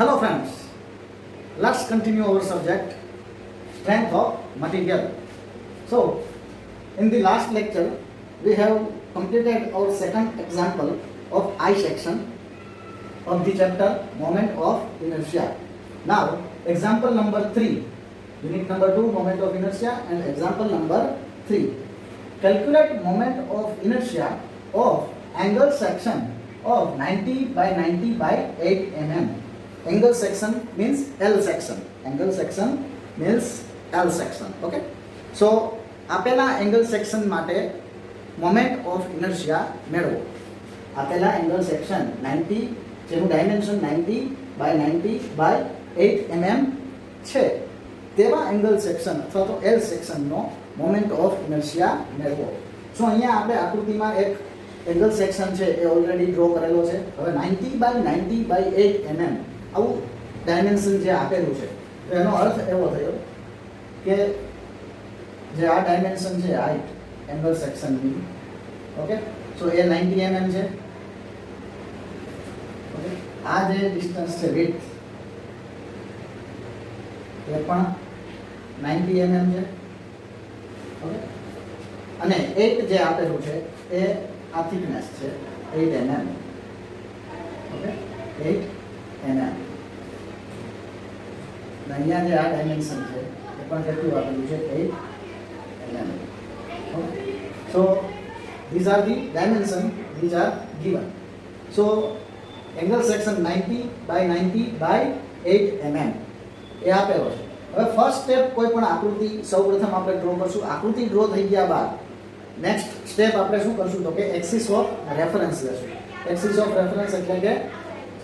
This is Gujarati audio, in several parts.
Hello friends, let's continue our subject strength of material. So in the last lecture we have completed our second example of I section of the chapter moment of inertia. Now example number 3, unit number 2 moment of inertia, and example number 3, calculate moment of inertia of angle section of 90 by 90 by 8 mm. Angle section means L section. Angle section means L section. Okay. So આપેલા એંગલ સેક્શન માટે મોમેન્ટ ઓફ ઇનર્શિયા મેળવો. આપેલા એંગલ સેક્શન 90 જેનું ડાયમેન્શન 90 બાય 90 બાય 8 mm છે તેવા એંગલ સેક્શન અથવા તો L સેક્શનનો મોમેન્ટ ઓફ ઇનર્શિયા મેળવો. સો અહીંયા આપણે આકૃતિમાં એક એંગલ સેક્શન છે એ ઓલરેડી ડ્રો કરેલો છે. હવે 90 બાય 90 બાય 8 mm આવું ડાયમેન્શન જે આપેલું છે તો એનો અર્થ એવો થયો કે જે આ ડાયમેન્શન છે હાઈટ એંગલ સેક્શનની, ઓકે, સો એ 90 mm છે. ઓકે, આ જે ડિસ્ટન્સ છે વિડ્થ એ પણ 90 mm છે. ઓકે, અને 8 જે આપેલું છે એ આ થિકનેસ છે 8 mm. Okay, 8 mm. અહીંયા જે આ ડાયમેન્શન છે એ પણ કેટલું આપેલું છે 8 mm. Okay. So these are the dimension which are given. So angle section 90 by 90 by 8 mm એ આપેલો છે. હવે ફર્સ્ટ સ્ટેપ કોઈ પણ આકૃતિ સૌપ્રથમ આપણે ડ્રો કરશું. આકૃતિ ડ્રો થઈ ગયા બાદ નેક્સ્ટ સ્ટેપ આપણે શું કરશું તો કે એક્સિસ ઓફ રેફરન્સ લેશું. એક્સિસ ઓફ રેફરન્સ એટલે કે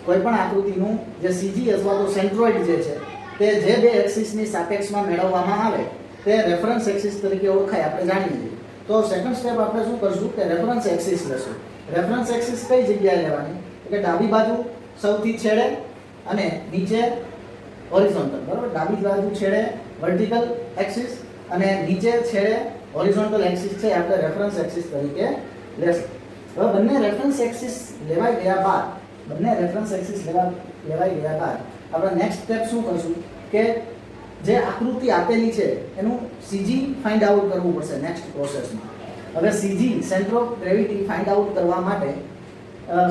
કોઈ પણ આકૃતિનું જે સીજી અથવા તો સેન્ટ્રોઇડ જે છે તે જે બે એક્સિસની સાપેક્ષમાં મેળવવામાં આવે તે રેફરન્સ એક્સિસ તરીકે ઓળખાય, આપણે જાણીએ છીએ. તો સેકન્ડ સ્ટેપ આપણે શું કરશું કે રેફરન્સ એક્સિસ લેશું. રેફરન્સ એક્સિસ કઈ જગ્યાએ લેવાની એટલે ડાબી બાજુ સૌથી છેડે અને નીચે હોરિઝોન્ટલ. બરાબર, ડાબી બાજુ છેડે વર્ટિકલ એક્સિસ અને નીચે છેડે હોરિઝોન્ટલ એક્સિસ છે આપણે રેફરન્સ એક્સિસ તરીકે લેશું. હવે બંને રેફરન્સ એક્સિસ લેવાઈ ગયા બાદ આપણે નેક્સ્ટ સ્ટેપ શું કરશું કે જે આકૃતિ આપેલી છે એનું સીજી ફાઇન્ડ આઉટ કરવું પડશે નેક્સ્ટ પ્રોસેસમાં. હવે CG centre of gravity find out કરવા માટે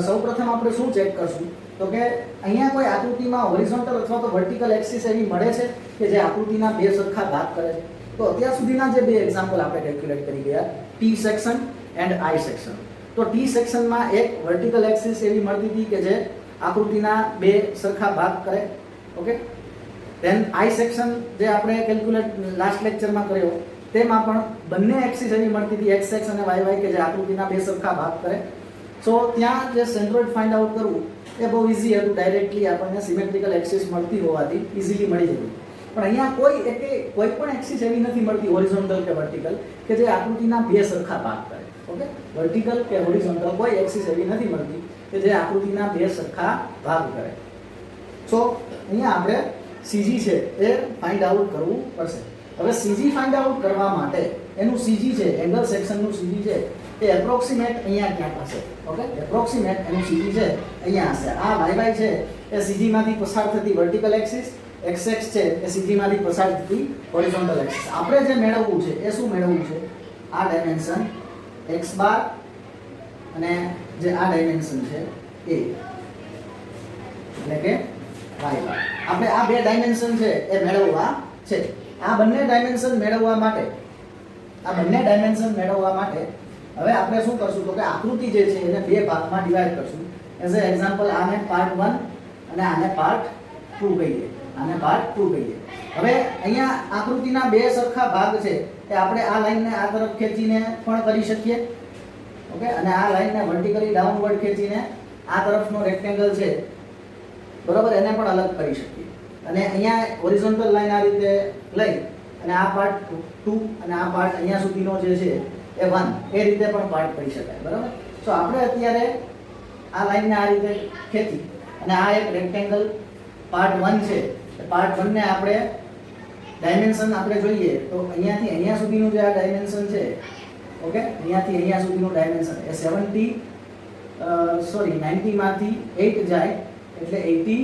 સૌપ્રથમ આપણે શું ચેક કરશું તો કે અહીંયા કોઈ આકૃતિમાં હોરિઝોન્ટલ અથવા તો વર્ટિકલ એક્સિસ એવી મળે છે કે જે આકૃતિના બે સરખા ભાગ કરે છે. તો અત્યાર સુધીના જે બે એક્ઝામ્પલ આપણે કેલ્ક્યુલેટ કરી ગયા, T section and I section. તો ટી સેક્શનમાં એક વર્ટિકલ એક્સિસ એવી મળતી હતી કે જે આકૃતિના બે સરખા ભાગ કરે. ઓકે, ધેન આઈ સેક્શન જે આપણે કેલ્ક્યુલેટ લાસ્ટ લેક્ચરમાં કર્યો તેમાં પણ બંને એક્સિસ એવી મળતી હતી એક્સ એક્સ અને વાય વાય કે જે આકૃતિના બે સરખા ભાગ કરે. સો ત્યાં જે સેન્ટ્રોઇડ ફાઇન્ડ આઉટ કરવું એ બહુ ઇઝી હતું. ડાયરેક્ટલી આપણને સિમેટ્રિકલ એક્સિસ મળતી હોવાથી ઇઝીલી મળી જતું. પણ અહીંયા કોઈ પણ એક્સિસ એવી નથી મળતી હોરિઝોન્ટલ કે વર્ટિકલ કે જે આકૃતિના બે સરખા ભાગ કરે. ઓકે, વર્ટિકલ કે હોરિઝોન્ટલ કોઈ એક્સિસ એવી નથી મળતી કે જે આકૃતિના બે સરખા ભાગ કરે. સો અહીંયા આપણે સીજી છે એ ફાઇન્ડ આઉટ કરવું પડશે. હવે સીજી ફાઇન્ડ આઉટ કરવા માટે એનું સીજી છે એંગલ સેક્શનનું સીજી છે એ એપ્રોક્સિમેટ અહીંયા ક્યાંક હશે. ઓકે, એપ્રોક્સિમેટ એનું સીજી છે અહીંયા હશે. આ વાય વાય છે એ સીજીમાંથી પસાર થતી વર્ટિકલ એક્સિસ, એક્સ એક્સ છે એ સીજીમાંથી પસાર થતી હોરિઝોન્ટલ એક્સિસ. આપણે જે મેળવવું છે એ શું મેળવવું છે? આ ડાયમેન્શન એક્સ બાર અને જે આ ડાયમેન્શન છે એ એટલે કે વાય બાર. આપણે આ બે ડાયમેન્શન છે એ મેળવવા છે. આ બંને ડાયમેન્શન મેળવવા માટે હવે આપણે શું કરશું તો કે આકૃતિ જે છે એને બે ભાગમાં ડિવાઈડ કરશું. એઝ અ એક્ઝામ્પલ આને પાર્ટ 1 અને આને પાર્ટ 2 કહીએ. હવે અહીંયા આકૃતિના બે સરખા ભાગ છે એ આપણે આ લાઈનને આ તરફ ખેંચીને પણ કરી શકીએ. ઓકે, અને આ લાઈનને વર્ટિકલી ડાઉનવર્ડ ખેંચીને આ તરફનો રેક્ટેંગલ છે બરોબર એને પણ અલગ કરી શકીએ. અને અહીંયા હોરિઝોન્ટલ લાઈન આ રીતે લઈ અને આ પાર્ટ 2 અને આ પાર્ટ અહીંયા સુધીનો જે છે એ 1 એ રીતે પણ પાર્ટ કરી શકાય. બરાબર, સો આપણે અત્યારે આ લાઈનને આ રીતે ખેંચી અને આ એક રેક્ટેંગલ પાર્ટ 1 છે. પાર્ટ 1 ને આપણે ડાયમેન્શન આપણે જોઈએ તો અહીંયાથી અહીંયા સુધીનું જે આ ડાયમેન્શન છે, ઓકે, અહીંયાથી અહીંયા સુધીનું ડાયમેન્શન એ 90 માંથી 8 જાય એટલે 80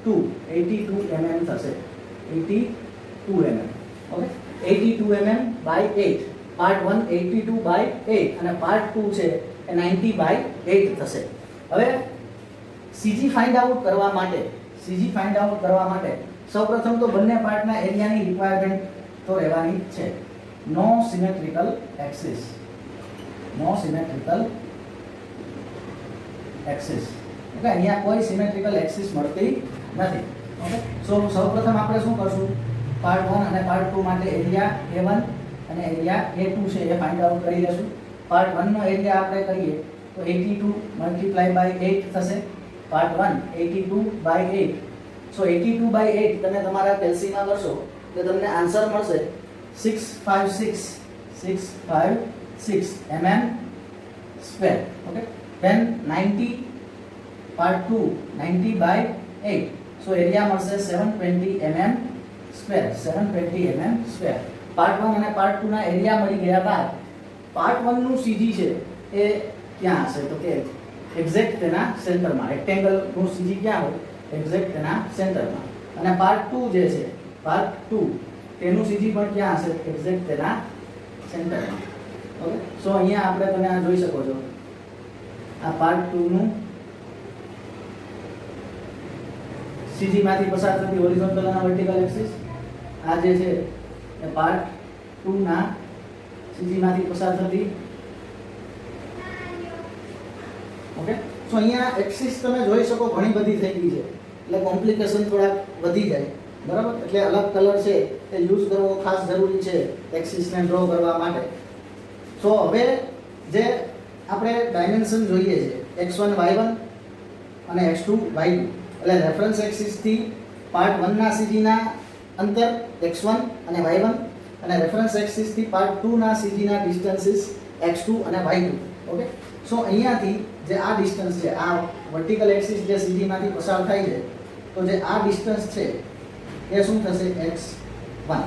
82 mm થશે 82 mm okay 82 mm by 8 part 1 82 by 8 અને પાર્ટ 2 છે એ 90 બાય 8 થશે હવે સીજી ફાઇન્ડ આઉટ કરવા માટે સૌપ્રથમ તો બંને પાર્ટના એરિયાની રિક્વાયરમેન્ટ તો રહેવાની જ છે નો સિમેટ્રિકલ એક્સિસ ઓકે અહીંયા કોઈ સિમેટ્રિકલ એક્સિસ મળતી નથી ઓકે સો સૌપ્રથમ આપણે શું કરશું પાર્ટ 1 અને પાર્ટ 2 માટે એરિયા A1 અને એરિયા A2 છે એ ફાઇન્ડ આઉટ કરી લેશું પાર્ટ 1 નો એરિયા આપણે કરીએ તો 82 × 8 થશે પાર્ટ 1 82 બાય 8 સો 82 બાય 8 તમે તમારા કેલ્સીમાં કરશો તો તમને આન્સર મળશે 656 mm square okay then 90 part 2 90 by 8 so area મળશે 720 mm સ્ક્વેર પાર્ટ 1 અને પાર્ટ 2 ના એરિયા મળી ગયા બાદ પાર્ટ 1 નું સીજી છે એ ક્યાં હશે તો કે એક્ઝેક્ટ તેના સેન્ટરમાં રેક્ટેંગલ નું સીજી ક્યાં હોય એક્ઝેક્ટ તેના સેન્ટરમાં અને પાર્ટ 2 જે છે પાર્ટ 2 તેનું સીજી પણ ક્યાં હશે એક્ઝેક્ટ તેના સેન્ટરમાં ઓકે સો અહીંયા આપણે તમે આ જોઈ શકો છો આ પાર્ટ 2 નું સીજી માંથી પસાર થતી હોરિઝોન્ટલ અને વર્ટિકલ એક્સિસ આ જે છે એ પાર્ટ 2 ના સીજી માંથી પસાર થતી ઓકે સો અહીંયા એક્સિસ તમે જોઈ શકો ઘણી બધી થઈ ગઈ છે એટલે કોમ્પ્લિકેશન થોડા વધી જાય બરાબર એટલે અલગ કલર છે એ યુઝ કરવો ખાસ જરૂરી છે એક્સિસને ડ્રો કરવા માટે સો હવે જે આપણે ડાયમેન્શન જોઈએ છે x1 y1 અને x2 y2 એટલે રેફરન્સ એક્સિસ થી પાર્ટ 1 ના સીજી ના અંતર x1 અને y1 અને રેફરન્સ એક્સિસ થી પાર્ટ 2 ના સીજી ના ડિસ્ટન્સીસ x2 અને y2 ઓકે સો અહીંયાથી જે આ ડિસ્ટન્સ છે આ વર્ટિકલ એક્સિસ જે સીજી માંથી પસાર થાય છે તો જે આ ડિસ્ટન્સ છે એ શું થશે x1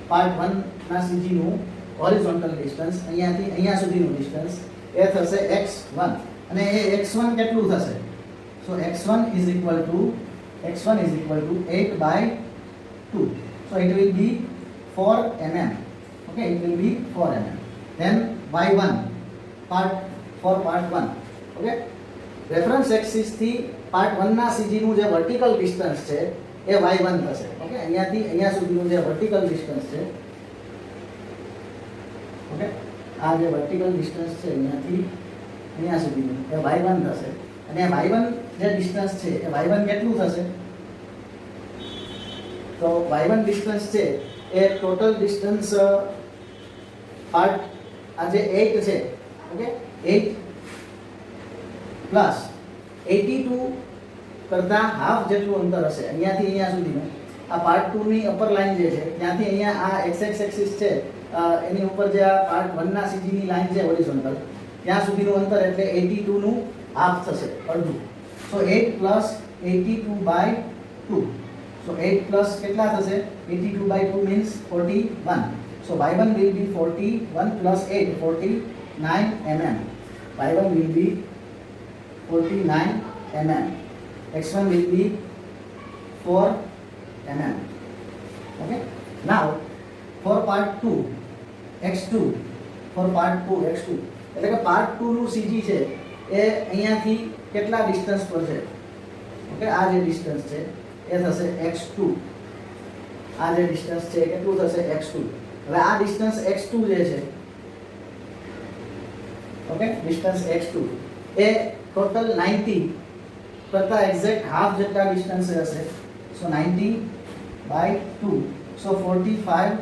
પાર્ટ 1 ના સીજી નું હોરિઝોન્ટલ ડિસ્ટન્સ અહીંયાથી અહીંયા સુધીનું ડિસ્ટન્સ એ થશે x1 અને એ x1 કેટલું થશે સો x1 is equal to 8 by 2 so it will be 4 mm okay it will be 4 mm then y1 part 1 okay reference axis થી પાર્ટ 1 ના સીજી નું જે વર્ટિકલ ડિસ્ટન્સ છે એ y1 થશે ઓકે અહીંયાથી અહીંયા સુધીનું જે વર્ટિકલ ડિસ્ટન્સ છે ઓકે આ જે વર્ટિકલ ડિસ્ટન્સ છે અહીંયાથી અહીંયા સુધીનું એ y1 થશે અને y1 જે ડિસ્ટન્સ છે એ y1 કેટલું થશે તો y1 ડિસ્ટન્સ છે એ ટોટલ ડિસ્ટન્સ પાર્ટ આ જે 8 છે ઓકે 8 પ્લસ 82 કરતા હાફ જેટલું અંતર હશે અહીંયાથી અહીંયા સુધીનું આ પાર્ટ 2 ની અપર લાઈન જે છે ત્યાંથી અહીંયા આ x એક્સિસ છે એની ઉપર જે આ પાર્ટ 1 ના સીજી ની લાઈન છે હોરિઝોન્ટલ ત્યાં સુધીનું અંતર એટલે 82 નું હાફ થશે અડધું સો 8 પ્લસ 82 બાય 2 સો 8 પ્લસ કેટલા થશે 82 by 2 means 41 so y1 will be 41 plus 8 49 mm y1 will be 49 mm x1 will be 4 mm okay now for part 2 x2 for part 2 x2 એટલે કે પાર્ટ 2 નું સીજી છે એ અહીંયાથી કેટલા ડિસ્ટન્સ પર છે ઓકે આ જે ડિસ્ટન્સ છે એ થશે x2 આ જે ડિસ્ટન્સ છે કેટલું થશે x2 હવે આ ડિસ્ટન્સ x2 જે છે ઓકે ડિસ્ટન્સ x2 એ ટોટલ 90 કરતા એક્ઝેક્ટ હાફ જેટલા ડિસ્ટન્સ હશે સો 90 by 2 so 45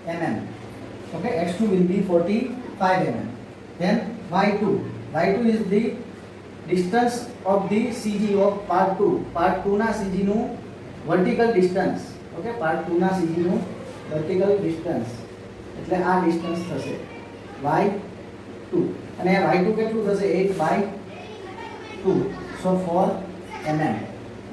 mm okay x2 will be 45 mm then y2 is the distance of the CG of part 2 ના CG નું vertical distance okay part 2 ના CG નું vertical distance એટલે આ ડિસ્ટન્સ થશે y2 અને y2 કેટલું થશે 8 by 2 so 4 mm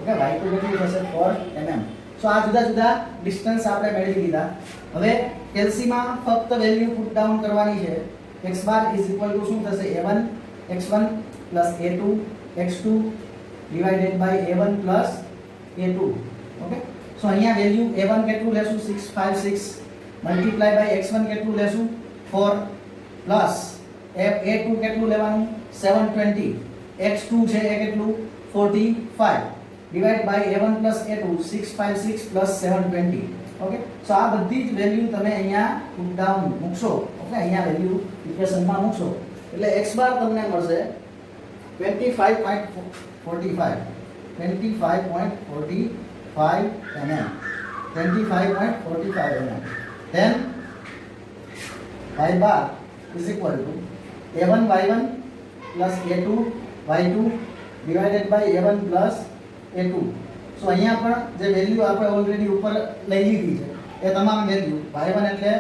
okay y2 કેટલું થશે 4 mm સો આ જુદા જુદા ડિસ્ટન્સ આપણે મેળવી લીધા હવે કેલ્સીમાં ફક્ત વેલ્યુ પુટ ડાઉન કરવાની છે x bar is equal to શું થશે a1 x1 plus a2 x2 divided by a1 plus a2 okay so અહીંયા વેલ્યુ a1 કેટલું લેશું 656 મલ્ટીપ્લાય બાય x1 કેટલું લેશું 4 પ્લસ a2 કેટલું લેવાનું 720 x2 છે એ કેટલું 45 divide by a1 plus a2 656 plus 720 okay so આ બધી જ વેલ્યુ તમે અહીંયા પુટ ડાઉન મૂકશો ઓકે અહીંયા વેલ્યુ ઇક્વેશનમાં મૂકશો એટલે x બાર તમને મળશે 25.45 mm 25.45 mm then y bar is equal to a1 y1 plus a2 y2 divided by a1 plus a2 સો અહીંયા પણ જે વેલ્યુ આપણે ઓલરેડી ઉપર લઈ લીધી છે એ તમામ વેલ્યુ y1 એટલે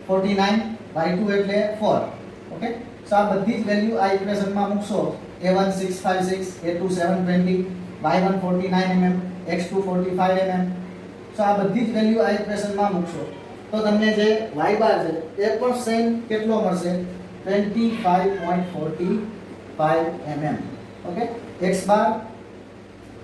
49 y2 એટલે 4 ઓકે સો આ બધી જ વેલ્યુ આ ઇક્વેશનમાં મૂકશો a1 656 a2 720 y1 49 mm x2 45 mm સો આ બધી જ વેલ્યુ આ ઇક્વેશનમાં મૂકશો તો તમને જે y બાર છે એ પણ સેમ કેટલો મળશે 25.45 mm okay x bar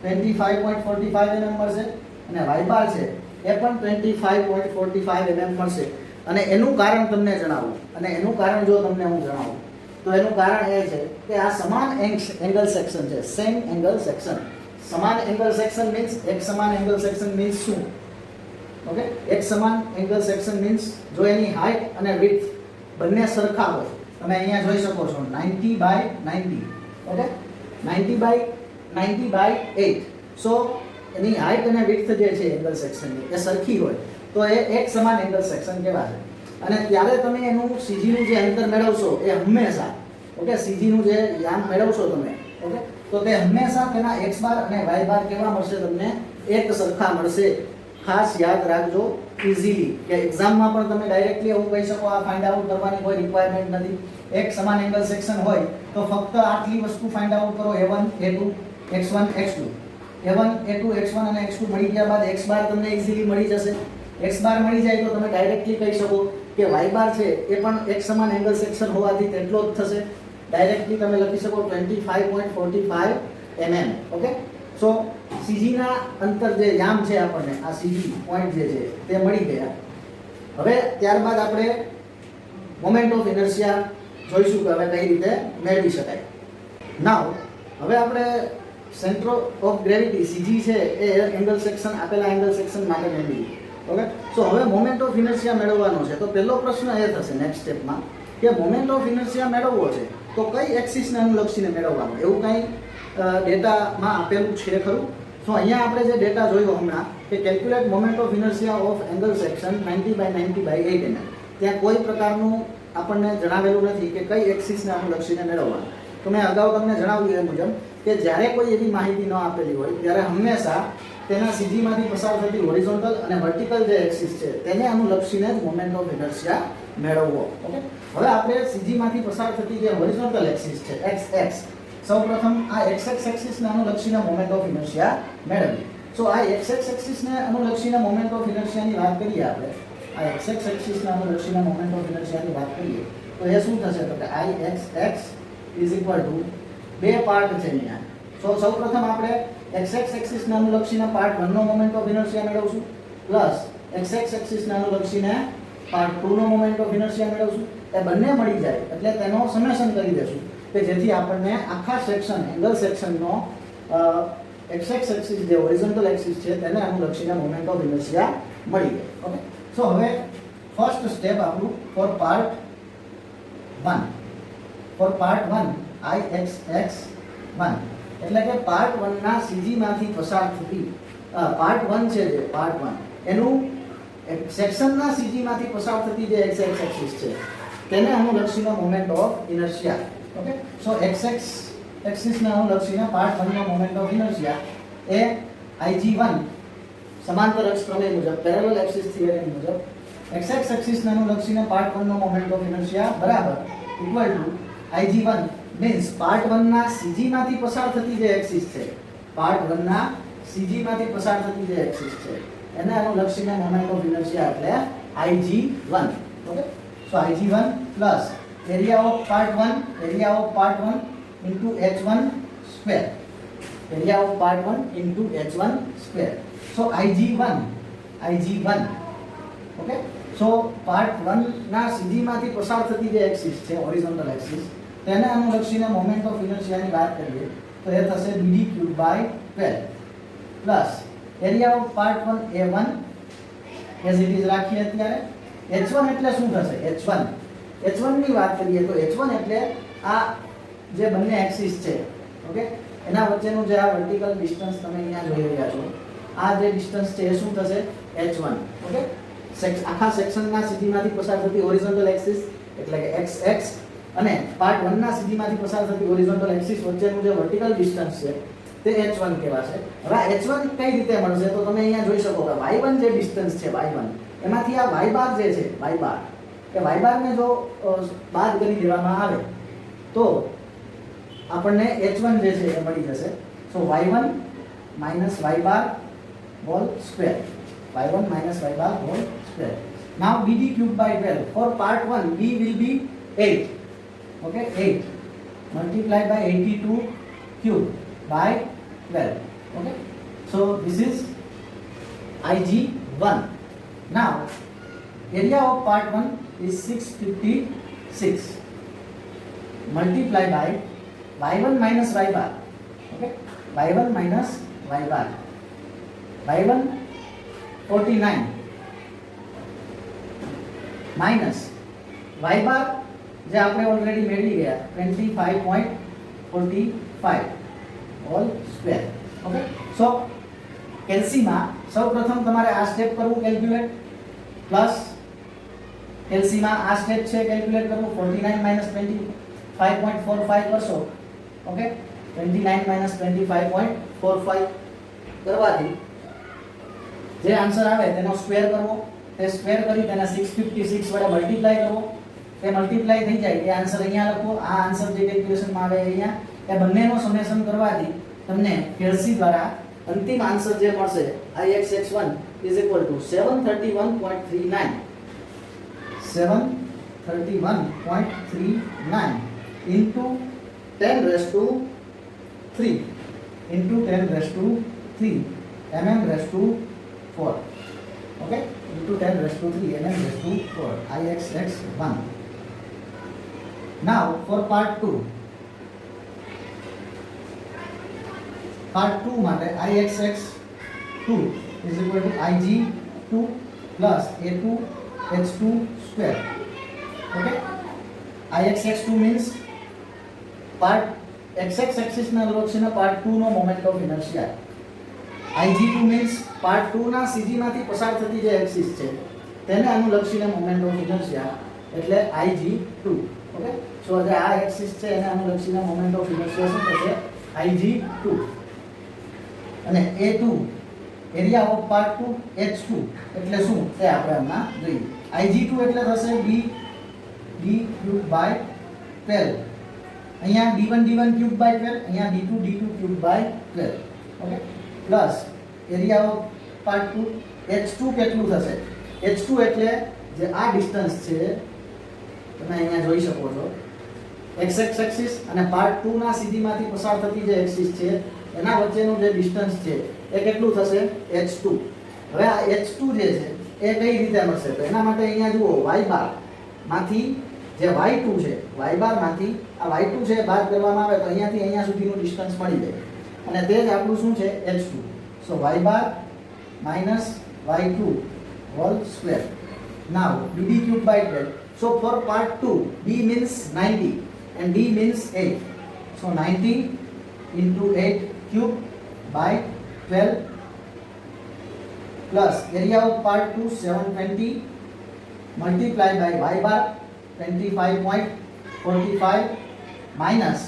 25.45 mm મળશે અને y બાર છે એ પણ 25.45 mm મળશે અને એનું કારણ તમને જણાવું અને એનું કારણ જો તમને હું જણાવું તો એનું કારણ એ છે કે આ સમાન એંગલ સેક્શન છે સેમ એંગલ સેક્શન સમાન એંગલ સેક્શન મીન્સ એક સમાન એંગલ સેક્શન મીન્સ શું ઓકે એક સમાન એંગલ સેક્શન મીન્સ જો એની હાઈટ અને વિડ્થ બંને સરખા હોય તમે અહીંયા જોઈ શકો છો 90 બાય 90 ઓકે 90 બાય 8 સો એની હાઈટ અને વિડ્થ જે છે એંગલ સેક્શનની એ સરખી હોય તો એ એક સમાન એંગલ સેક્શન કહેવાય અને ત્યારે તમે એનું CG નું જે અંતર મેળવશો એ હંમેશા ઓકે CG નું જે યામ મેળવશો તમે ઓકે તો તે હંમેશા તેના x બાર અને y બાર કેવા મળશે તમને એક સરખા મળશે ખાસ યાદ રાખજો ઇઝીલી કે એક્ઝામમાં પણ તમે ડાયરેક્ટલી એવું કહી શકો આ ફાઇન્ડ આઉટ કરવાની કોઈ રિક્વાયરમેન્ટ નથી એક સમાન એંગલ સેક્શન હોય તો ફક્ત આટલી વસ્તુ ફાઇન્ડ આઉટ કરો a1 a2 x1 x2 a1 a2 x1 અને x2 મળી ગયા બાદ x બાર તમને ઇઝીલી મળી જશે x બાર મળી જાય તો તમે ડાયરેક્ટલી કહી શકો કે y બાર છે એ પણ એક સમાન એંગલ સેક્શન હોવાથી તેટલો જ થશે ડાયરેક્ટલી તમે લખી શકો 25.45 mm ઓકે સો CG ના અંતર જે યામ છે આપણને આ CG પોઈન્ટ જે છે તે મળી ગયા હવે ત્યારબાદ આપણે મોમેન્ટ ઓફ ઇનર્શિયા જોઈશું કે હવે કઈ રીતે મેળવી શકાય નાઉ હવે આપણે સેન્ટર ઓફ ગ્રેવિટી CG છે એ એંગલ સેક્શન આપેલા એંગલ સેક્શન માટે મેળવી ઓકે સો હવે મોમેન્ટ ઓફ ઇનર્શિયા મેળવવાનો છે તો પહેલો પ્રશ્ન એ થશે નેક્સ્ટ સ્ટેપમાં કે મોમેન્ટ ઓફ ઇનર્શિયા મેળવવો છે તો કઈ એક્સિસને અનુલક્ષીને મેળવવાનું એવું કંઈ ડેટામાં આપેલું છે ખરું તો અહીંયા આપણે જે ડેટા જોયો હમણાં કે calculate moment of inertia of angle section 90 by 90 by 8 mm ત્યાં કોઈ પ્રકારનું આપણને જણાવેલું નથી કે કઈ એક્સિસને અનુલક્ષીને મેળવવાનું તો મેં અગાઉ તમને જણાવ્યું એ મુજબ કે જ્યારે કોઈ એવી માહિતી ન આપેલી હોય ત્યારે હંમેશા તેના સીજીમાંથી પસાર થતી હોરિઝોન્ટલ અને વર્ટિકલ જે એક્સિસ છે તેને અનુલક્ષીને જ મોમેન્ટ ઓફ ઇનર્શિયા મેળવવો ઓકે હવે આપણે સીજીમાંથી પસાર થતી જે હોરિઝોન્ટલ એક્સિસ છે xx સૌપ્રથમ આ xx એક્સિસને અનુલક્ષીને મોમેન્ટ ઓફ ઇનર્શિયા મેળવીએ સો આ xx એક્સિસને અનુલક્ષીને મોમેન્ટ ઓફ ઇનર્શિયાની વાત કરીએ આપણે આ xx એક્સિસને અનુલક્ષીને મોમેન્ટ ઓફ ઇનર્શિયાની વાત કરીએ તો એ શું થશે તો કે ix બે પાર્ટ છે અહીંયા સો સૌપ્રથમ આપણે xx એક્સિસને અનુલક્ષીને પાર્ટ 1 નો મોમેન્ટ ઓફ ઇનર્શિયા મેળવશું પ્લસ xx એક્સિસને અનુલક્ષીને પાર્ટ 2 નો મોમેન્ટ ઓફ ઇનર્શિયા મેળવશું એ બંને મળી જાય એટલે તેનો સમેશન કરી દેશું કે જેથી આપણને આખા સેક્શન એંગલ સેક્શનનો xx એક્સિસ જે હોરિઝોન્ટલ એક્સિસ છે તેને અનુલક્ષીને મોમેન્ટ ઓફ ઇનર્શિયા મળી જાય ઓકે સો હવે ફર્સ્ટ સ્ટેપ આપણું ફોર પાર્ટ 1 ixx1 એટલે કે પાર્ટ 1 ના સીજી માંથી પસાર થતી પાર્ટ 1 છે જે પાર્ટ 1 એનું સેક્શનના સીજી માંથી પસાર થતી જે xx એક્સિસ છે તેને અનુલક્ષીનો moment of inertia okay so xx એક્સિસને અનુલક્ષીને પાર્ટ 1 નો મોમેન્ટ ઓફ ઇનર્શિયા એ ig1 સમાંતર અક્ષ પ્રમેય મુજબ પેરેલલ એક્સિસ થિયરી મુજબ xx એક્સિસને અનુલક્ષીને પાર્ટ 1 નો મોમેન્ટ ઓફ ઇનર્શિયા બરાબર equal to ig1 means part 1 ના સીજી માંથી પસાર થતી જે એક્સિસ છે પાર્ટ 1 ના સીજી માંથી પસાર થતી જે એક્સિસ છે એને અનુલક્ષીને મોમેન્ટ ઓફ ઇનર્શિયા એટલે ig1 okay so ig1 plus area of part 1 into h1 square area of part 1 into h1 square. So Ig1 okay. So part 1 ના CG માંથી પસાર થતી જે એક્સિસ છે હોરિઝોન્ટલ એક્સિસ તેને અનુલક્ષીને મોમેન્ટ ઓફ ઇનર્શિયાની વાત કરીએ તો એ થશે bd³/12 plus area of part 1 A1 as it is રાખીએ અત્યારે h1 એટલે શું થશે h1 ની વાત કરીએ તો h1 એટલે આ જે બંને એક્સિસ છે ઓકે એના વચ્ચેનું જે આ વર્ટિકલ ડિસ્ટન્સ તમે અહીંયા જોઈ રહ્યા છો આ જે ડિસ્ટન્સ છે એ શું થશે h1 ઓકે આખા સેક્શનના સીધીમાંથી પસાર થતી હોરિઝોન્ટલ એક્સિસ એટલે કે xx અને પાર્ટ 1 ના સીધીમાંથી પસાર થતી હોરિઝોન્ટલ એક્સિસ વચ્ચેનું જે વર્ટિકલ ડિસ્ટન્સ છે તે h1 કહેવાશે. હવે આ h1 કઈ રીતે મળશે તો તમે અહીંયા જોઈ શકો કે y1 જે ડિસ્ટન્સ છે y1 એમાંથી આ y બાર જે છે y બાર એ y બારને જો બાદ કરી દેવામાં આવે તો આપણને h1 જે છે એ મળી જશે. સો y1 minus y bar whole square y1 minus y bar whole square. Now bd³/12 for part 1 b will be 8 okay 8 multiplied by 82³/12 okay. So this is Ig1. Now area of part 1 is 656 multiplied by y1 minus y bar okay y1 minus y bar y1 49 minus y bar જે આપણે ઓલરેડી મેળવી ગયા 25.45 હોલ સ્ક્વેર ઓકે. સો કેલ્સીમાં સૌપ્રથમ તમારે આ સ્ટેપ કરવું કેલ્ક્યુલેટ પ્લસ કેલ્સીમાં આ સ્ટેપ છે કેલ્ક્યુલેટ કરવું 49 25.45 કરશો ઓકે 29 25.45 કરવાથી જે આન્સર આવે તેનો સ્ક્વેર કરવો તે સ્ક્વેર કરી તેને 656 વડે મલ્ટીપ્લાય કરવો તે મલ્ટીપ્લાય થઈ જાય એ આન્સર અહીંયા લખો. આ આન્સર જે કેલ્ક્યુલેશનમાં આવે અહીંયા એ બંનેનો સમેશન કરવાથી તમને કેલ્સી દ્વારા અંતિમ આન્સર જે મળશે Ixx1 731.39 into 10⁻³ into 10⁻³ mm⁻⁴ okay into 10⁻³ mm⁻⁴ Ixx1. Now for part 2 માટે Ixx2 is equal to Ig2 plus A2 H2 square okay. Ixx2 means part xx axis ના લક્ષીને part 2 નો moment of inertia. Ig2 means part 2 ના CG માંથી પસાર થતી જે એક્સિસ છે તેને અનુલક્ષીને મોમેન્ટ ઓફ ઇનર્શિયા એટલે Ig2 ઓકે. સો જે આ એક્સિસ છે એને અનુલક્ષીને મોમેન્ટ ઓફ ઇનર્શિયા શું થશે Ig2 અને A2 area of part 2 H2 એટલે શું તે આપણે હમણાં જોઈએ. Ig2 એટલે થશે d3/12 અહીંયા d1/12 અહીંયા d2/12 okay plus area of part 2 H2 કેટલું થશે H2 એટલે જે આ ડિસ્ટન્સ છે તમે અહીંયા જોઈ શકો છો xx એક્સિસ અને પાર્ટ 2 ના સીધીમાંથી પસાર થતી જે એક્સિસ છે એના વચ્ચેનું જે ડિસ્ટન્સ છે એ કેટલું થશે h2. હવે આ h2 જે છે એ કઈ રીતે મળશે તો એના માટે અહીંયા જુઓ y બાર માંથી જે y2 છે y બાર માંથી આ y2 છે બાદ કરવામાં આવે તો અહીંયાથી અહીંયા સુધીનું ડિસ્ટન્સ મળી જાય અને તે જ આપણું શું છે h2. So y bar minus y2 whole square. Now bd³/12. So for part 2 b means 90 and d means 8. So 90 into 8³/12 plus area of part 2 720 multiplied by y bar 25.45 minus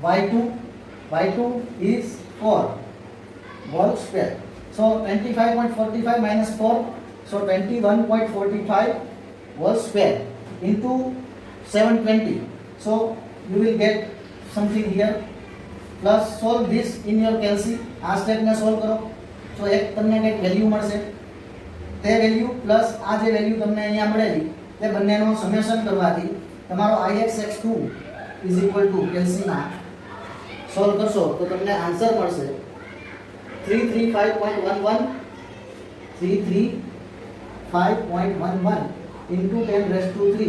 y2 is 4 whole square. So 25.45 minus 4 so 21.45 whole square into 720. So you will get something here plus solve this in your calci. આ સ્ટેપ ને સોલ્વ કરો તો એક તમને કંઈક વેલ્યુ મળશે તે વેલ્યુ પ્લસ આ જે વેલ્યુ તમને અહીંયા મળેલી તે બંનેનો સમેશન કરવાથી તમારો Ixx2 is equal to કેલ્સીના સોલ્વ કરશો તો તમને આન્સર મળશે 335.11 335.11 into 10 raised to 3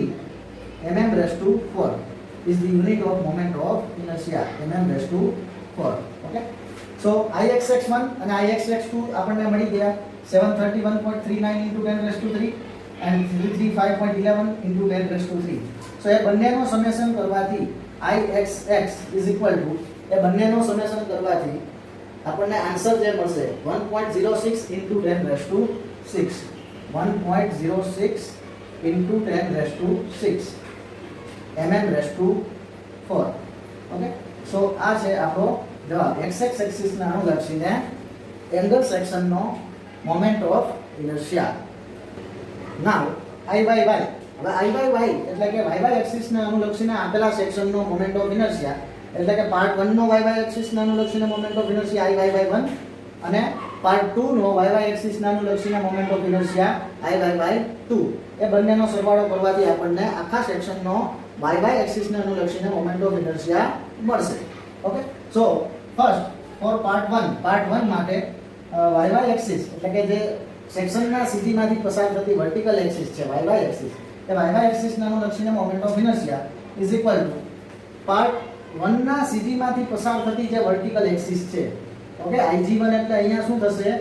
mm raised to 4 is the unit of moment of inertia, mm raised to 4. Okay, so Ixx1 and Ixx2 આપણને મળી ગયા 731.39 into 10 raised to 3 and 335.11 into 10 raised to 3. so એ બંનેનો સમેશન કરવાથી Ixx is equal to એ બંનેનો સમેશન કરવાથી આપણને આન્સર જે મળશે 1.06 into 10 raised to 6 1.06 into 10 raised to 6 mm raised to 4. Okay, so આ છે આપણો જવાબ. xx એક્સિસ ને અનુલક્ષીને એંગલ સેક્શનનો moment of inertia. Now iy, હવે iy એટલે કે y એક્સિસ ને અનુલક્ષીને આપેલા સેક્શનનો મોમેન્ટ ઓફ ઇનર્શિયા એટલે કે પાર્ટ 1 નો y એક્સિસ ને અનુલક્ષીને મોમેન્ટ ઓફ ઇનર્શિયા iy1 અને પાર્ટ 2 નો y એક્સિસ ને અનુલક્ષીને મોમેન્ટ ઓફ ઇનર્શિયા iy2. એ બંનેનો સરવાળો કરવાથી આપણને આખા સેક્શનનો y એક્સિસ ને અનુલક્ષીને મોમેન્ટ ઓફ ઇનર્શિયા મળશે. Okay, so first for part 1 માટે y એક્સિસ એટલે કે જે સેક્શનના સીધી માંથી પસાર થતી વર્ટિકલ એક્સિસ છે y એક્સિસ, એ y એક્સિસ ને અનુલક્ષીને moment of inertia is equal to part 1 ના સીધી માંથી પસાર થતી જે વર્ટિકલ એક્સિસ છે. ઓકે, ig1 એટલે અહીંયા શું થશે,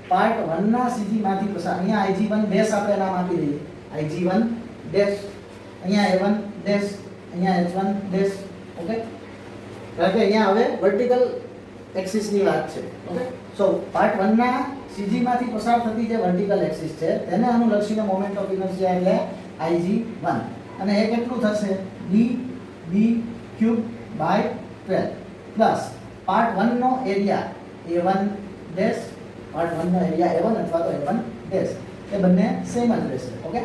પાર્ટ 1 ના સીધી માંથી પસાર, અહીંયા ig1 ડેશ આપણે નામ આપી દઈએ, ig1 ડેશ, અહીંયા a1 ડેશ, અહીંયા h1 ડેશ. ઓકે, કારણ કે અહીંયા હવે વર્ટિકલ એક્સિસ ની વાત છે. ઓકે, સો પાર્ટ 1 ના સીધી માંથી પસાર થતી જે વર્ટિકલ એક્સિસ છે તેને અનુલક્ષીને મોમેન્ટ ઓફ ઇનર્શિયા એટલે ig1 અને એ કેટલું થશે d b cube by 12 plus part 1 નો એરિયા a1 ડેશ, પાર્ટ 1 નો એરિયા a1 અથવા તો a1 ડેશ, એ બંને સેમ જ રહેશે. ઓકે,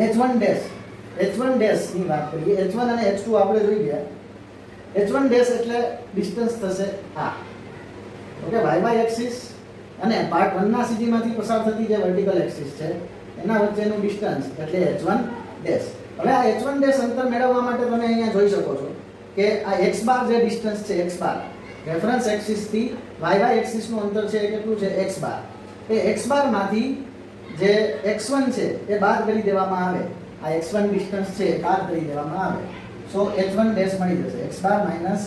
h1 ડેશ ની વાત કરીએ, h1 અને h2 આપણે જોઈ ગયા. h1 ડેશ એટલે ડિસ્ટન્સ થશે આ. ઓકે, y એક્સિસ અને પાર્ટ 1 ના સીધીમાંથી પસાર થતી જે વર્ટિકલ એક્સિસ છે એના વચ્ચેનું ડિસ્ટન્સ એટલે h1 ડેશ. હવે આ h1 ડેશ અંતર મેળવવા માટે તમે અહીંયા જોઈ શકો છો કે આ x બાર જે ડિસ્ટન્સ છે, x બાર રેફરન્સ એક્સિસ થી y એક્સિસ નું અંતર છે એ કેટલું છે, x બાર. એ x બાર માંથી જે x1 છે એ બાદ કરી દેવામાં આવે, આ x1 ડિસ્ટન્સ છે એ બાદ કરી દેવામાં આવે, સો h1 ડેશ મળી જશે, x bar minus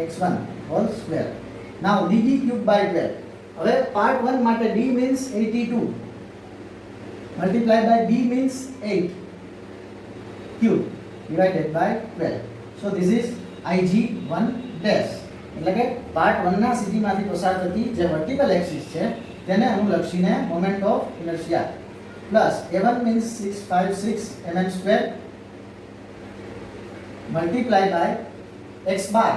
x1 whole square. Now db cube by 12. હવે પાર્ટ 1 માટે d means 82 multiply by b means 8 cube divided by 12. So this is ig1 dash. એટલે કે પાર્ટ 1 ના સીધીમાંથી પસાર થતી જે વર્ટિકલ એક્સિસ છે તેને અનુલક્ષીને moment of inertia plus a1 means 656 mm square multiply by x bar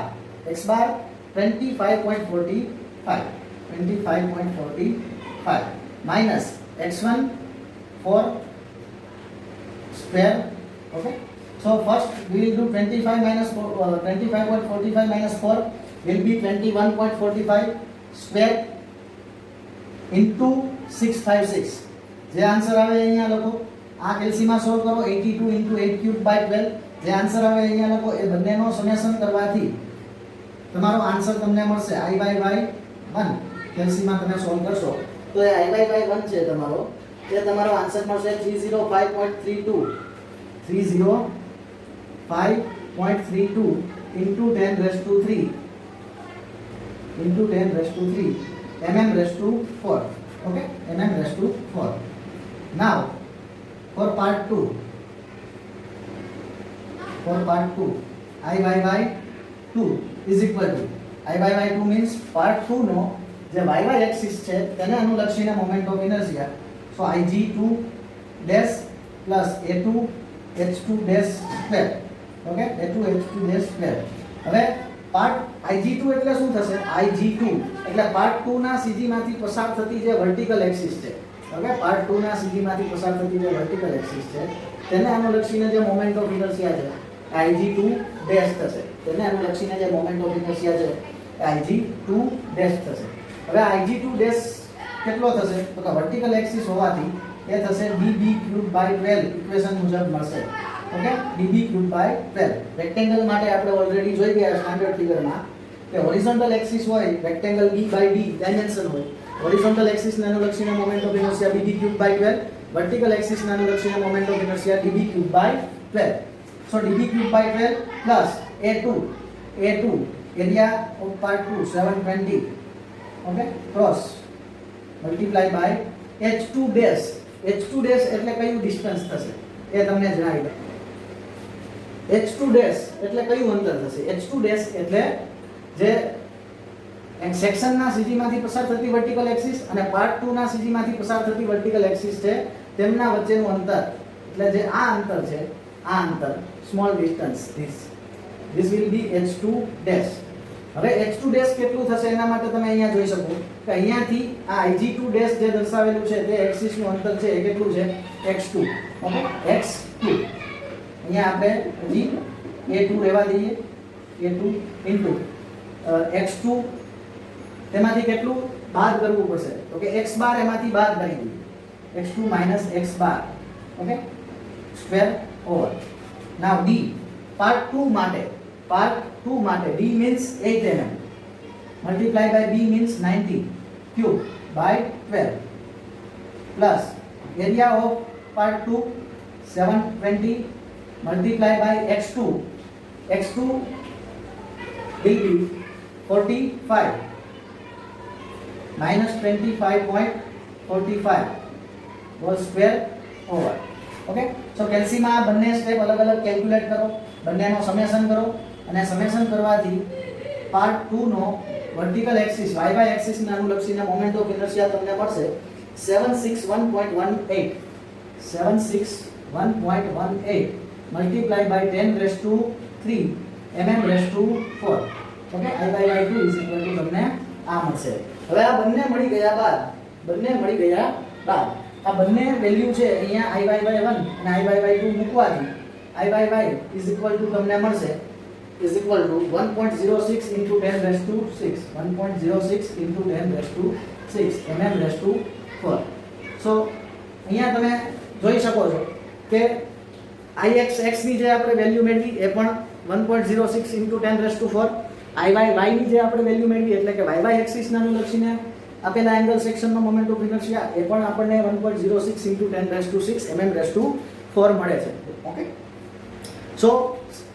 25.45 minus x1 4 square. Okay, so first we will do 25 minus 25.45 minus 4 will be 21.45 square into 656. જે આન્સર આવે અહીંયા લખો, આ કેલ્સીમાં સોલ્વ કરો, 82 into 8 cube by 12. જે આન્સર આવે અહીંયા લખો, એ બંનેનો સમેશન કરવાથી તમારો આન્સર તમને મળશે iy1. કેલ્સીમાં તમે સોલ્વ કરશો તો એ iy1 છે તમારો, તે તમારો આન્સર મળશે 305.32 into 10 raised to 3 mm raised to 4. Okay, mm raised to 4. Now for part 2 iy2 is equal to iy2 means part 2 નો જે y એક્સિસ છે તેને અનુલક્ષીને moment of inertia, so ig2 dash plus a2 h2 dash square. Okay, a2 h2 dash square. હવે પાર્ટ ig2 એટલે શું થશે, ig2 એટલે પાર્ટ 2 ના સીધીમાંથી પસાર થતી જે વર્ટિકલ એક્સિસ છે. ઓકે, પાર્ટ 2 ના સીધીમાંથી પસાર થતી જે વર્ટિકલ એક્સિસ છે તેને અનુલક્ષીને જે મોમેન્ટ ઓફ ઇનર્શિયા છે ig2 ડેશ થશે. તેને અનુલક્ષીને જે મોમેન્ટ ઓફ ઇનર્શિયા છે ig2 ડેશ થશે. હવે ig2 ડેશ કેટલો થશે તો કે વર્ટિકલ એક્સિસ હોવાથી એ થશે db ક્યુબ બાય 12 ઇક્વેશન મુજબ મળશે. Okay, db cube by 12. Rectangle માટે આપણે ઓલરેડી જોઈ ગયા સ્ટાન્ડર્ડ ફિગરમાં કે હોરિઝોન્ટલ એક્સિસ હોય rectangle b by d dimension હોય, હોરિઝોન્ટલ એક્સિસ ને અનુલક્ષીને moment of inertia bb cube by 12, vertical axis ને અનુલક્ષીને moment of inertia db cube by 12. So db cube by 12 plus a2 area of part 2 720 okay cross multiply by h2 dash. h2 dash એટલે કયું ડિસ્ટન્સ થશે એ તમને જણાવી દઉં. h2 ડેશ એટલે કયું અંતર થશે? h2 ડેશ એટલે જે એક સેક્શનના સીજી માંથી પસાર થતી વર્ટિકલ એક્સિસ અને પાર્ટ 2 ના સીજી માંથી પસાર થતી વર્ટિકલ એક્સિસ છે તેમના વચ્ચેનું અંતર, એટલે જે આ અંતર છે આ અંતર small distance this will be h2 dash. હવે h2 ડેશ કેટલું થશે એના માટે તમે અહીંયા જોઈ શકો કે અહીંયાથી આ ig2 ડેશ જે દર્શાવેલું છે તે એક્સિસ નું અંતર છે એ કેટલું છે x2. ઓકે x2 અહીંયા આપણે હજી a2 લેવા દઈએ, a2 ઇન્ટુ x2 તેમાંથી કેટલું બાદ કરવું પડશે તો કે x બાર એમાંથી બાદ કરી દઈએ, x2 માઈનસ x બાર ઓકે સ્ક્વેર ઓવર. નાઉ d પાર્ટ 2 માટે d means 8 mm multiply by b means 90 cube by 12 plus area of part 2 720 multiply by x2 will be 45 minus 25.45 whole square over. Okay so કેલ્સીમાં આ બંને સ્ટેપ અલગ અલગ કેલ્ક્યુલેટ કરો, બંનેનો સમેશન કરો અને સમેશન કરવાથી પાર્ટ 2 નો વર્ટિકલ એક્સિસ y એક્સિસ ને અનુલક્ષીને મોમેન્ટ ઓફ ઇનર્શિયા તમને મળશે 761.18 multiplied by 10 raised to 3 mm raised to 4. Okay I by y2 is equal to તમને આ મળશે. હવે આ બંને મળી ગયા બાદ આ બંને વેલ્યુ છે અહીંયા I by y1 અને I by y2 મૂકવાથી I by y is equal to તમને મળશે is equal to 1.06 into 10 raised to 6 1.06 into 10 raised to 6 mm raised to 4. સો અહીંયા તમે જોઈ શકો છો કે ix ની જે આપણે વેલ્યુ મેળવી એ પણ 1.06 into 10 raised to 4, I by y ની જે આપણે વેલ્યુ મેળવી એટલે કે y એક્સિસ ને અનુલક્ષીને આપેલા એંગલ સેક્શનનો મોમેન્ટ ઓફ ઇનર્શિયા એ પણ આપણને 1.06 into 10 raised to 6 mm raised to 4 મળે છે. ઓકે સો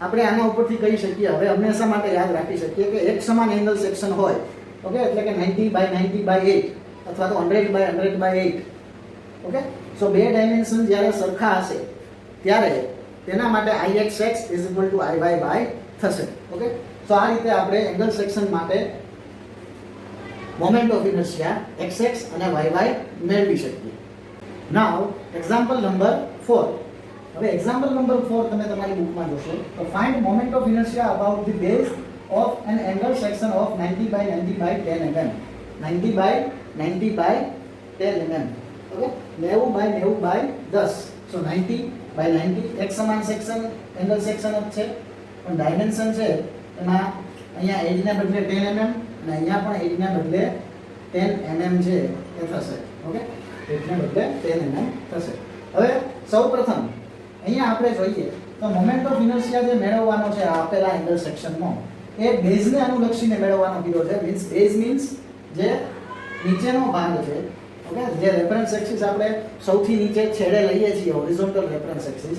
આપણે આના ઉપરથી કહી શકીએ, હવે હંમેશા માટે યાદ રાખી શકીએ કે એક સમાન એંગલ સેક્શન હોય ઓકે એટલે કે 90 by 90 by 8 અથવા તો 100 by 100 by 8. ઓકે સો બે ડાયમેન્શન જ્યારે સરખા હશે ત્યારે તેના માટે ixx is equal to iy by થશે. ઓકે સો આ રીતે આપણે એંગલ સેક્શન માટે મોમેન્ટ ઓફ ઇનર્શિયા xx અને yy મેળવી શકીએ. નાઉ એક્ઝામ્પલ નંબર 4. હવે એક્ઝામ્પલ નંબર 4 તમે તમારી બુકમાં જોશો તો find moment of inertia about the base of an angle section of 90 by 90 by 10 mm 90 by 90 by 10 mm. Okay 90 by 90 by 10. So 90 by 90 એક સમાન સેક્શન એંગલ સેક્શન જ છે પણ ડાયમેન્શન છે એમાં અહીંયા 8 ને બદલે 10 mm અને અહીંયા પણ 8 ને બદલે 10 mm છે એ થશે. ઓકે 8 ને બદલે 10 mm થશે. હવે સૌપ્રથમ અહીંયા આપણે જોઈએ તો મોમેન્ટ ઓફ ઇનર્શિયા જે મેળવવાનો છે આપેલા એંગલ સેક્શનમાં એ બેઝને અનુલક્ષીને મેળવવાનો કીધો છે. મીન્સ બેઝ મીન્સ જે નીચેનો ભાગ છે ઓકે જે રેફરન્સ એક્સિસ આપણે સૌથી નીચે છેડે લઈએ છીએ હોરિઝોન્ટલ રેફરન્સ એક્સિસ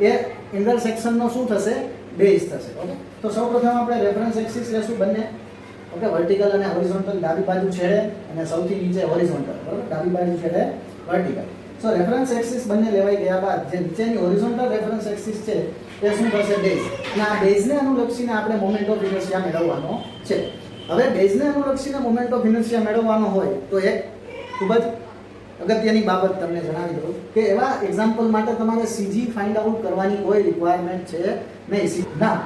એ એંગલ સેક્શનનો શું થશે બેઝ થશે. ઓકે તો સૌપ્રથમ આપણે રેફરન્સ એક્સિસ લેશું બંને ઓકે વર્ટિકલ અને હોરિઝોન્ટલ, ડાબી બાજુ છેડે અને સૌથી નીચે હોરિઝોન્ટલ બરાબર, ડાબી બાજુ છેડે વર્ટિકલ. સો રેફરન્સ એક્સિસ બંને લેવાઈ ગયા બાદ જે નીચેની હોરિઝોન્ટલ રેફરન્સ એક્સિસ છે તે શું થશે બેઝ, અને આ બેઝને અનુલક્ષીને આપણે મોમેન્ટ ઓફ ઇનર્શિયા મેળવવાનો છે. હવે બેઝને અનુલક્ષીને મોમેન્ટ ઓફ ઇનર્શિયા મેળવવાનો હોય તો એક ખૂબ જ અગત્યની બાબત તમને જણાવી દઉં કે એવા એક્ઝામ્પલ માટે તમારે સીજી ફાઇન્ડ આઉટ કરવાની કોઈ રિક્વાયરમેન્ટ છે નહીં. ના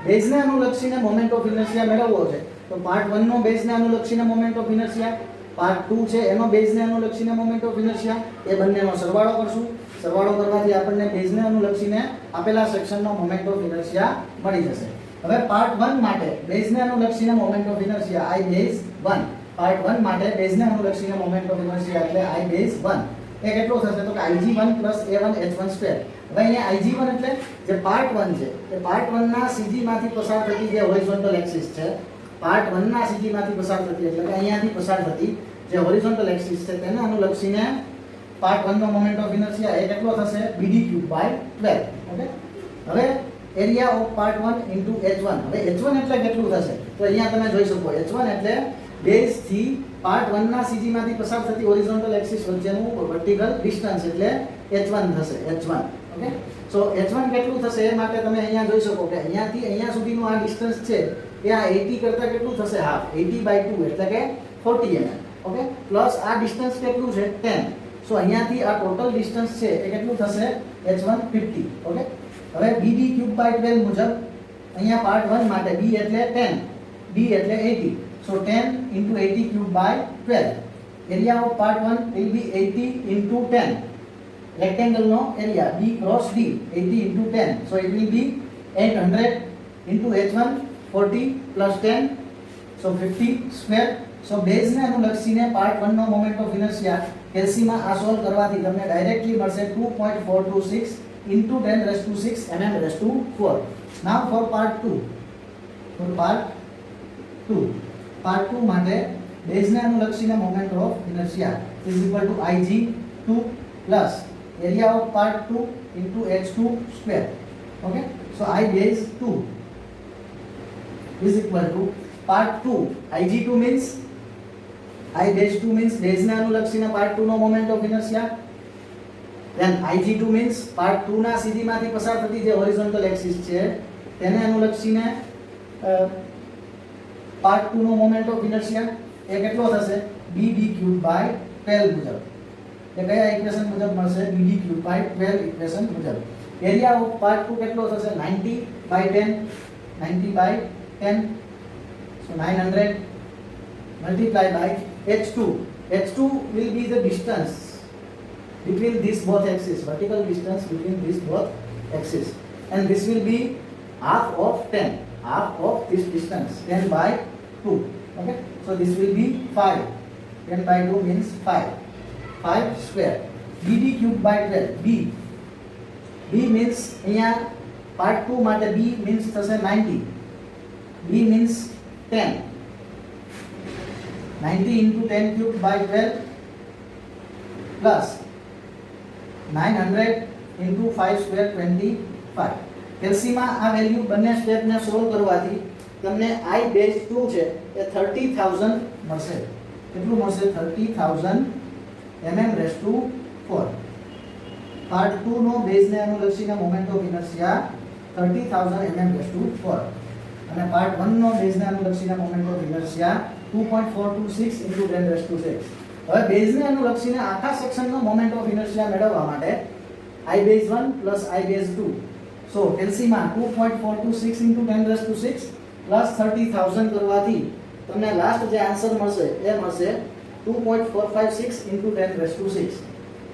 બેઝને અનુલક્ષીને મોમેન્ટ ઓફ ઇનર્શિયા મેળવવો છે તો પાર્ટ 1 નો બેઝને અનુલક્ષીને મોમેન્ટ ઓફ ઇનર્શિયા, પાર્ટ 2 છે એનો બેઝને અનુલક્ષીને મોમેન્ટ ઓફ ઇનર્શિયા, એ બંનેનો સરવાળો કરશું. સરવાળો કરવાથી આપણને બેઝને અનુલક્ષીને આપેલા સેક્શનનો મોમેન્ટ ઓફ ઇનર્શિયા મળી જશે. હવે પાર્ટ 1 માટે બેઝને અનુલક્ષીને moment of inertia I base 1, part 1 માટે બેઝને અનુલક્ષીને મોમેન્ટ ઓફ ઇનર્શિયા એટલે I બેઝ 1 એ કેટલો થશે તો કે ig1 a1 h1 સ્ક્વેર. હવે અહીંયા ig1 એટલે જે પાર્ટ 1 છે એ પાર્ટ 1 ના સીજી માંથી પસાર થતી જે હોરિઝોન્ટલ એક્સિસ છે પાર્ટ 1 ના સીજી માંથી પસાર થતી એટલે કે અહીંયાથી પસાર થતી જે હોરિઝોન્ટલ એક્સિસ છે તેને અનુલક્ષીને પાર્ટ 1 નો મોમેન્ટ ઓફ ઇનર્શિયા એ કેટલો થશે bd³ / 12. ઓકે, હવે area of part 1 into h1. હવે h1 એટલે કેટલું થશે તો અહીંયા તમે જોઈ શકો h1 એટલે બેઝ થી પાર્ટ 1 ના સીજી માંથી પસાર થતી હોરિઝોન્ટલ એક્સિસ વચ્ચેનું વર્ટિકલ ડિસ્ટન્સ એટલે h1 થશે h1. ઓકે, સો h1 કેટલું થશે એ માટે તમે અહીંયા જોઈ શકો કે અહીંયાથી અહીંયા સુધીનું આ ડિસ્ટન્સ છે એ આ 80 કરતા કેટલું થશે હાફ 80/2 એટલે કે 40 mm. ઓકે, પ્લસ આ ડિસ્ટન્સ કેટલું છે 10. સો અહીંયાથી આ ટોટલ ડિસ્ટન્સ છે એ કેટલું થશે h1 50. ઓકે, હવે bd³/12 મુજબ અહીંયા પાર્ટ 1 માટે b એટલે 10, d એટલે 80. So 10 * 80³/12. Area of part 1 will be 80 * 10. Rectangle નો એરિયા b × d 80 * 10. So it will be 800 * h1 40 + 10 so 50 square. So base ને અનુલક્ષીને પાર્ટ 1 નો મોમેન્ટ ઓફ ઇનર્શિયા કેલ્સીમાં આ સોલ્વ કરવાથી તમને ડાયરેક્ટલી મળશે 2.426 * 10⁶ mm⁴. Now for part 2. For part 2 માટે બેઝ ને અનુલક્ષીને moment of inertia = Ig2 plus area of part 2 * h2². Okay, so I base 2 = part 2 Ig2 means I base 2 means base ને અનુલક્ષીને પાર્ટ 2 નો moment of inertia. then Ig2 means part 2 ના સીધીમાંથી પસાર થતી જે હોરિઝોન્ટલ એક્સિસ છે તેને અનુલક્ષીને પાર્ટ 2 નો મોમેન્ટ ઓફ ઇનર્શિયા એ કેટલો થશે bd³/12 મુજબ. એ કયા ઇક્વેશન મુજબ મળશે bd³/12 ઇક્વેશન મુજબ. એરિયા ઓફ પાર્ટ 2 કેટલો થશે 90/10 90/10. so 900 multiplied by h2. h2 will be the distance between these both axes, vertical distance between these both axes, and this will be half of 10, half of this distance 10/2. Okay, so this will be 5. 10/2 means 5 square. bd³/12 b means અહીંયા પાર્ટ 2 માટે b means થશે 90. b means 10. 90 * 10³/12 plus 900 * 5² 25. કેલ્સીમાં આ વેલ્યુ બંને સ્ટેપને સોલ્વ કરવાથી તમને I base 2 છે એ 30000 મળશે. કેટલું મળશે 30000 mm⁴. પાર્ટ 2 નો બેઝ ને અનુલક્ષીને મોમેન્ટ ઓફ ઇનર્શિયા 30000 mm⁴. અને પાર્ટ 1 નો બેઝ ને અનુલક્ષીને મોમેન્ટ ઓફ ઇનર્શિયા 2.426 * 10⁶. હવે બેઝ ને અનુલક્ષીને આખા સેક્શનનો મોમેન્ટ ઓફ ઇનર્શિયા મેળવવા માટે I base 1 + I base 2. So કેલ્સીમાં 2.426 * 10⁶ plus 30000 કરવાથી તમને લાસ્ટ જે આન્સર મળશે એ મળશે 2.456 * 10⁶.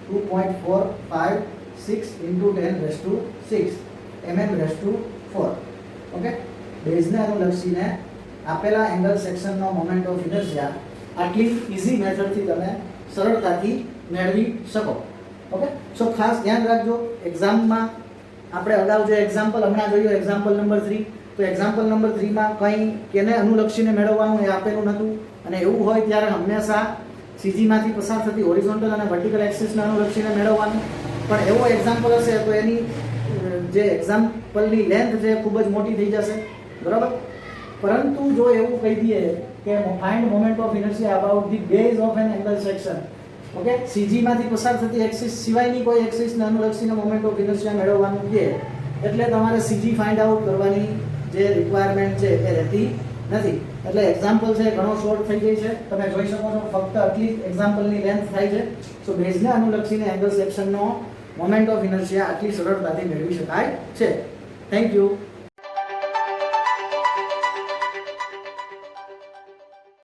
2.456 * 10⁶ mm⁴. ઓકે, બેઝ ને અનુલક્ષીને આપેલા એંગલ સેક્શનનો મોમેન્ટ ઓફ ઇનર્શિયા આટલી ઈઝી મેથડથી તમે સરળતાથી મેળવી શકો. ઓકે, સો ખાસ ધ્યાન રાખજો એક્ઝામમાં આપણે અગાઉ જે એક્ઝામ્પલ હમણાં જોયું એક્ઝામ્પલ નંબર 3, તો એક્ઝામ્પલ નંબર 3 માં કંઈ કેને અનુલક્ષીને મેળવવાનું એ આપેલું નહોતું. અને એવું હોય ત્યારે હંમેશા સીજીમાંથી પસાર થતી હોરિઝોન્ટલ અને વર્ટિકલ એક્સિસને અનુલક્ષીને મેળવવાનું. પણ એવો એક્ઝામ્પલ હશે તો એની જે એક્ઝામ્પલની લેન્થ છે ખૂબ જ મોટી થઈ જશે, બરાબર. પરંતુ જો એવું કહી દઈએ કે find moment of inertia about the base of an angle section. Okay, સીજીમાંથી પસાર થતી એક્સિસ સિવાયની કોઈ એક્સિસને અનુલક્ષીને મોમેન્ટ ઓફ ઇનર્શિયા મેળવવાનું છે એટલે તમારે સીજી ફાઇન્ડ આઉટ કરવાની જે રિક્વાયરમેન્ટ છે એ રહેતી નથી. એટલે એક્ઝામ્પલ છે ઘણો શોર્ટ થઈ જાય છે, તમે જોઈ શકો છો ફક્ત આટલી એક્ઝામ્પલની લેન્થ થાય છે. સો બેઝને અનુલક્ષીને એંગલ સેક્શનનો મોમેન્ટ ઓફ ઇનર્શિયા આટલી સરળતાથી મેળવી શકાય છે. Thank you.